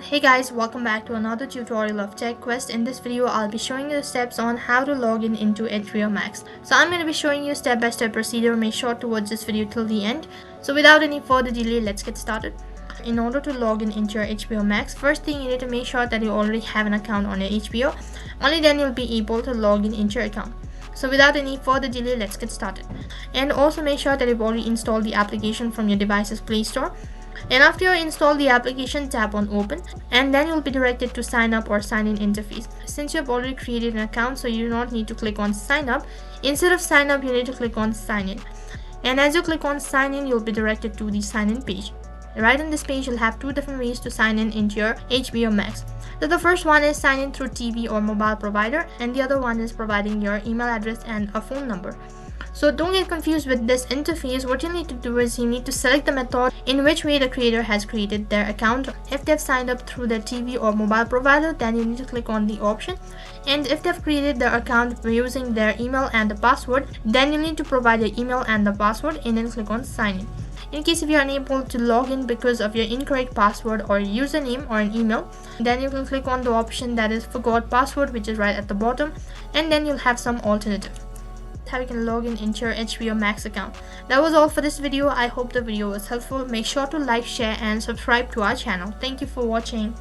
Hey guys, welcome back to another tutorial of Tech Quest. In this video, I'll be showing you the steps on how to log in into HBO Max. So I'm going to be showing you step-by-step procedure. Make sure to watch this video till the end. So without any further delay, let's get started. In order to log in into your HBO Max, first thing you need to make sure that you already have an account on your HBO. Only then you'll be able to log in into your account. So without any further delay, let's get started. And also make sure that you've already installed the application from your device's Play Store. And after you install the application, tap on open, and then you'll be directed to sign up or sign in interface. Since you have already created an account, so you do not need to click on sign up. Instead of sign up, you need to click on sign in. And as you click on sign in, you'll be directed to the sign in page. Right on this page, you'll have two different ways to sign in into your HBO Max. So the first one is sign in through TV or mobile provider, and the other one is providing your email address and a phone number. So don't get confused with this interface. What you need to do is you need to select the method in which way the creator has created their account. If they've signed up through their TV or mobile provider, then you need to click on the option. And if they've created their account using their email and the password, then you need to provide your email and the password and then click on sign in. In case if you are unable to log in because of your incorrect password or username or an email, then you can click on the option that is forgot password, which is right at the bottom, and then you'll have some alternative. How you can log in into your HBO Max account. That was all for this video. I hope the video was helpful. Make sure to like, share and subscribe to our channel. Thank you for watching.